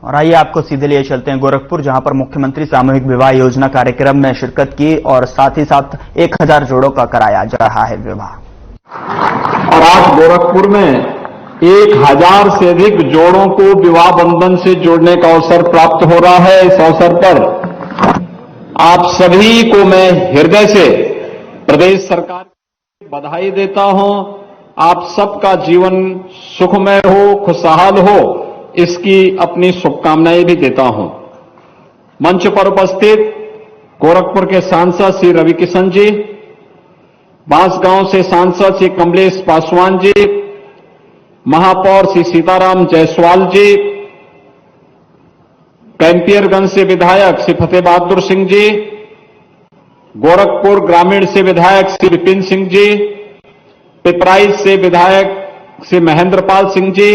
और आइए आपको सीधे लिए चलते हैं गोरखपुर, जहां पर मुख्यमंत्री सामूहिक विवाह योजना कार्यक्रम में शिरकत की और साथ ही साथ 1000 जोड़ों का कराया जा रहा है विवाह। और आज गोरखपुर में 1000 से अधिक जोड़ों को विवाह बंधन से जोड़ने का अवसर प्राप्त हो रहा है। इस अवसर पर आप सभी को मैं हृदय से प्रदेश सरकार की बधाई देता हूं। आप सबका जीवन सुखमय हो, खुशहाल हो, इसकी अपनी शुभकामनाएं भी देता हूं। मंच पर उपस्थित गोरखपुर के सांसद श्री रवि किशन जी, बांसगांव से सांसद श्री कमलेश पासवान जी, महापौर श्री सीताराम जायसवाल जी, कैंपियरगंज से विधायक श्री फतेह बहादुर सिंह जी, गोरखपुर ग्रामीण से विधायक श्री विपिन सिंह जी, पिपराइच से विधायक श्री महेंद्रपाल सिंह जी,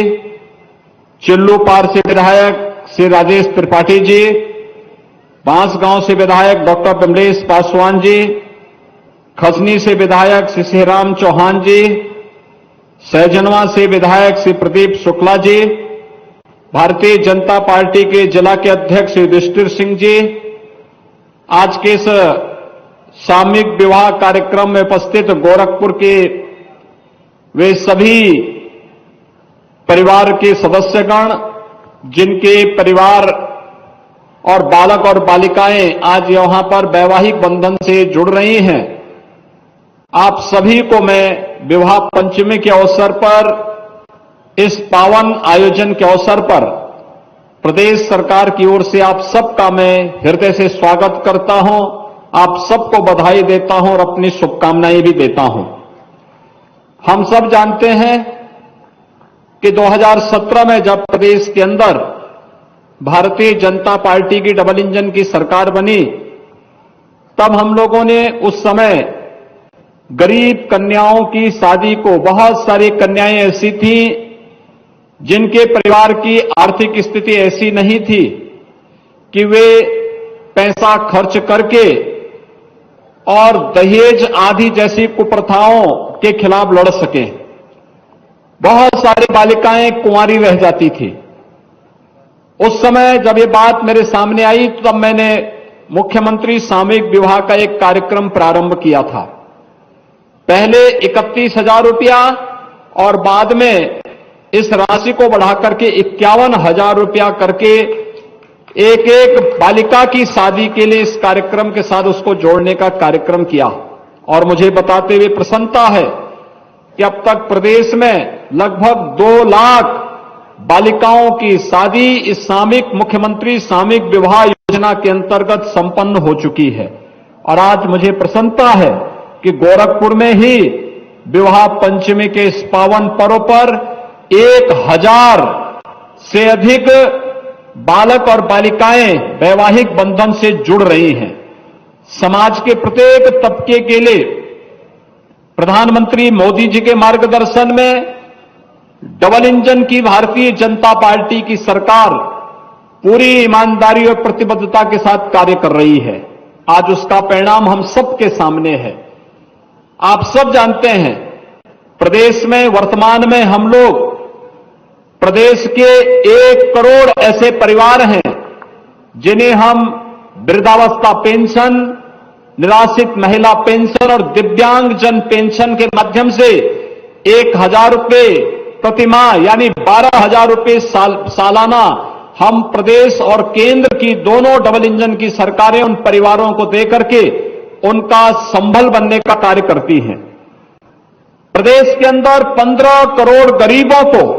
चिल्लूपार से विधायक श्री राजेश त्रिपाठी जी, बांसगांव से विधायक डॉक्टर कमलेश पासवान जी, खसनी से विधायक श्री सिंहराम चौहान जी, सहजनवा से विधायक श्री प्रदीप शुक्ला जी, भारतीय जनता पार्टी के जिला के अध्यक्ष श्री युधिष्ठिर सिंह जी, आज के इस सामूहिक विवाह कार्यक्रम में उपस्थित गोरखपुर के वे सभी परिवार के सदस्यगण, जिनके परिवार और बालक और बालिकाएं आज यहां पर वैवाहिक बंधन से जुड़ रही हैं, आप सभी को मैं विवाह पंचमी के अवसर पर, इस पावन आयोजन के अवसर पर प्रदेश सरकार की ओर से आप सबका मैं हृदय से स्वागत करता हूं। आप सबको बधाई देता हूं और अपनी शुभकामनाएं भी देता हूं। हम सब जानते हैं कि 2017 में जब प्रदेश के अंदर भारतीय जनता पार्टी की डबल इंजन की सरकार बनी, तब हम लोगों ने उस समय गरीब कन्याओं की शादी को, बहुत सारी कन्याएं ऐसी थी जिनके परिवार की आर्थिक स्थिति ऐसी नहीं थी कि वे पैसा खर्च करके और दहेज आदि जैसी कुप्रथाओं के खिलाफ लड़ सके। बहुत सारी बालिकाएं कुंवारी रह जाती थी। उस समय जब ये बात मेरे सामने आई, तब मैंने मुख्यमंत्री सामूहिक विवाह का एक कार्यक्रम प्रारंभ किया था। पहले 31,000 रुपया और बाद में इस राशि को बढ़ाकर के 51,000 रुपया करके एक एक बालिका की शादी के लिए इस कार्यक्रम के साथ उसको जोड़ने का कार्यक्रम किया। और मुझे बताते हुए प्रसन्नता है कि अब तक प्रदेश में लगभग 2 लाख बालिकाओं की शादी इस सामूहिक मुख्यमंत्री सामूहिक विवाह योजना के अंतर्गत संपन्न हो चुकी है। और आज मुझे प्रसन्नता है कि गोरखपुर में ही विवाह पंचमी के इस पावन पर्व पर 1000 से अधिक बालक और बालिकाएं वैवाहिक बंधन से जुड़ रही हैं। समाज के प्रत्येक तबके के लिए प्रधानमंत्री मोदी जी के मार्गदर्शन में डबल इंजन की भारतीय जनता पार्टी की सरकार पूरी ईमानदारी और प्रतिबद्धता के साथ कार्य कर रही है। आज उसका परिणाम हम सबके सामने है। आप सब जानते हैं, प्रदेश में वर्तमान में हम लोग प्रदेश के 1 करोड़ ऐसे परिवार हैं जिन्हें हम वृद्धावस्था पेंशन, निराश्रित महिला पेंशन और दिव्यांगजन पेंशन के माध्यम से 1000 रुपये प्रतिमाह यानी 12,000 रुपये सालाना हम प्रदेश और केंद्र की दोनों डबल इंजन की सरकारें उन परिवारों को देकर के उनका संबल बनने का कार्य करती हैं। प्रदेश के अंदर 15 करोड़ गरीबों को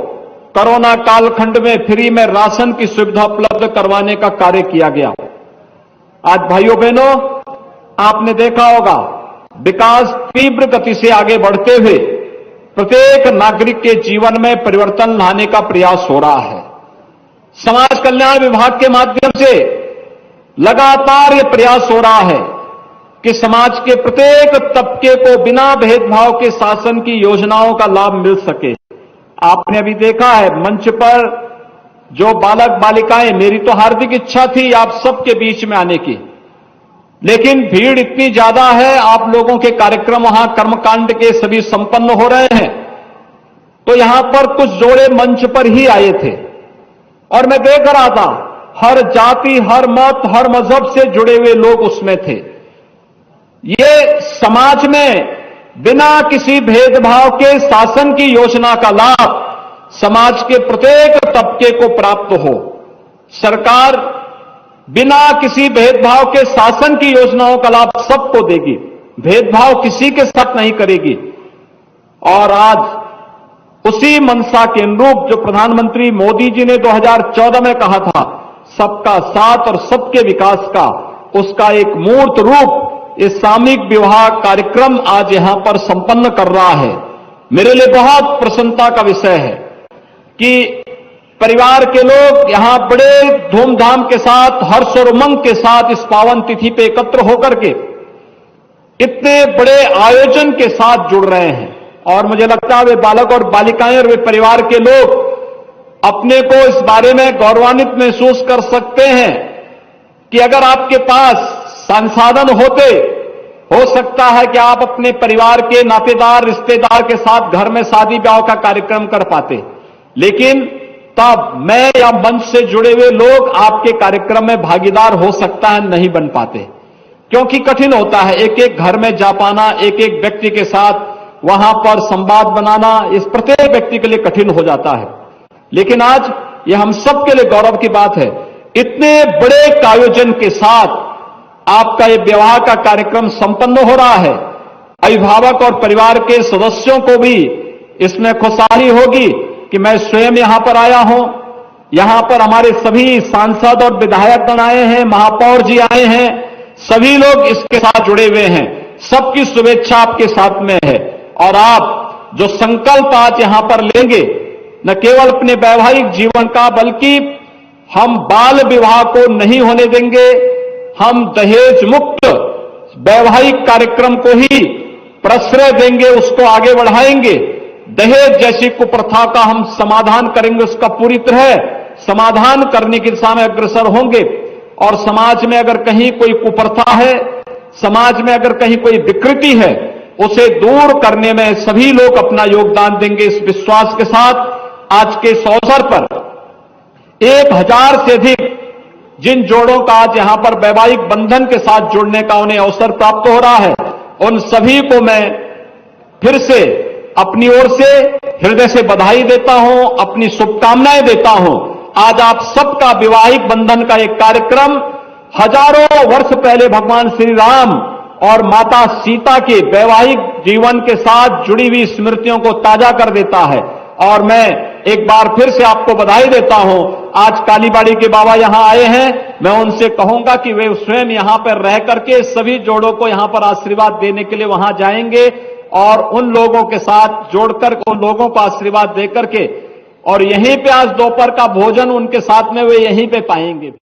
कोरोना कालखंड में फ्री में राशन की सुविधा उपलब्ध करवाने का कार्य किया गया। आज भाइयों बहनों, आपने देखा होगा विकास तीव्र गति से आगे बढ़ते हुए प्रत्येक नागरिक के जीवन में परिवर्तन लाने का प्रयास हो रहा है। समाज कल्याण विभाग के माध्यम से लगातार यह प्रयास हो रहा है कि समाज के प्रत्येक तबके को बिना भेदभाव के शासन की योजनाओं का लाभ मिल सके। आपने अभी देखा है मंच पर जो बालक बालिकाएं, मेरी तो हार्दिक इच्छा थी आप सबके बीच में आने की, लेकिन भीड़ इतनी ज्यादा है, आप लोगों के कार्यक्रम वहां कर्मकांड के सभी संपन्न हो रहे हैं, तो यहां पर कुछ जोड़े मंच पर ही आए थे और मैं देख रहा था हर जाति, हर मत, हर मजहब से जुड़े हुए लोग उसमें थे। ये समाज में बिना किसी भेदभाव के शासन की योजना का लाभ समाज के प्रत्येक तबके को प्राप्त हो। सरकार बिना किसी भेदभाव के शासन की योजनाओं का लाभ सबको देगी, भेदभाव किसी के साथ नहीं करेगी। और आज उसी मंशा के अनुरूप जो प्रधानमंत्री मोदी जी ने 2014 में कहा था, सबका साथ और सबके विकास का, उसका एक मूर्त रूप इस सामूहिक विवाह कार्यक्रम आज यहां पर संपन्न कर रहा है। मेरे लिए बहुत प्रसन्नता का विषय है कि परिवार के लोग यहां बड़े धूमधाम के साथ, हर्ष और उमंग के साथ इस पावन तिथि पे एकत्र होकर के इतने बड़े आयोजन के साथ जुड़ रहे हैं। और मुझे लगता है वे बालक और बालिकाएं और वे परिवार के लोग अपने को इस बारे में गौरवान्वित महसूस कर सकते हैं कि अगर आपके पास संसाधन होते, हो सकता है कि आप अपने परिवार के नातेदार, रिश्तेदार के साथ घर में शादी ब्याह का कार्यक्रम कर पाते, लेकिन तब मैं या मंच से जुड़े हुए लोग आपके कार्यक्रम में भागीदार हो सकता है नहीं बन पाते, क्योंकि कठिन होता है एक एक घर में जा पाना, एक एक व्यक्ति के साथ वहां पर संवाद बनाना, इस प्रत्येक व्यक्ति के लिए कठिन हो जाता है। लेकिन आज यह हम सब के लिए गौरव की बात है, इतने बड़े आयोजन के साथ आपका ये विवाह का कार्यक्रम संपन्न हो रहा है। अभिभावक और परिवार के सदस्यों को भी इसमें खुशहाली होगी कि मैं स्वयं यहां पर आया हूं, यहां पर हमारे सभी सांसद और विधायकगण आए हैं, महापौर जी आए हैं, सभी लोग इसके साथ जुड़े हुए हैं। सबकी शुभेच्छा आपके साथ में है। और आप जो संकल्प आज यहां पर लेंगे, न केवल अपने वैवाहिक जीवन का, बल्कि हम बाल विवाह को नहीं होने देंगे, हम दहेज मुक्त वैवाहिक कार्यक्रम को ही प्रश्रय देंगे, उसको आगे बढ़ाएंगे। दहेज जैसी कुप्रथा का हम समाधान करेंगे, उसका पूरी तरह समाधान करने की दिशा में अग्रसर होंगे। और समाज में अगर कहीं कोई कुप्रथा है, समाज में अगर कहीं कोई विकृति है, उसे दूर करने में सभी लोग अपना योगदान देंगे। इस विश्वास के साथ आज के इस अवसर पर 1000 से अधिक जिन जोड़ों का आज यहां पर वैवाहिक बंधन के साथ जुड़ने का उन्हें अवसर प्राप्त हो रहा है, उन सभी को मैं फिर से अपनी ओर से हृदय से बधाई देता हूं, अपनी शुभकामनाएं देता हूं। आज आप सबका वैवाहिक बंधन का एक कार्यक्रम हजारों वर्ष पहले भगवान श्री राम और माता सीता के वैवाहिक जीवन के साथ जुड़ी हुई स्मृतियों को ताजा कर देता है। और मैं एक बार फिर से आपको बधाई देता हूं। आज कालीबाड़ी के बाबा यहां आए हैं, मैं उनसे कहूंगा कि वे स्वयं यहां पर रह करके सभी जोड़ों को यहां पर आशीर्वाद देने के लिए वहां जाएंगे और उन लोगों के साथ जोड़कर उन लोगों को आशीर्वाद देकर के, और यहीं पे आज दोपहर का भोजन उनके साथ में वे यहीं पे पाएंगे।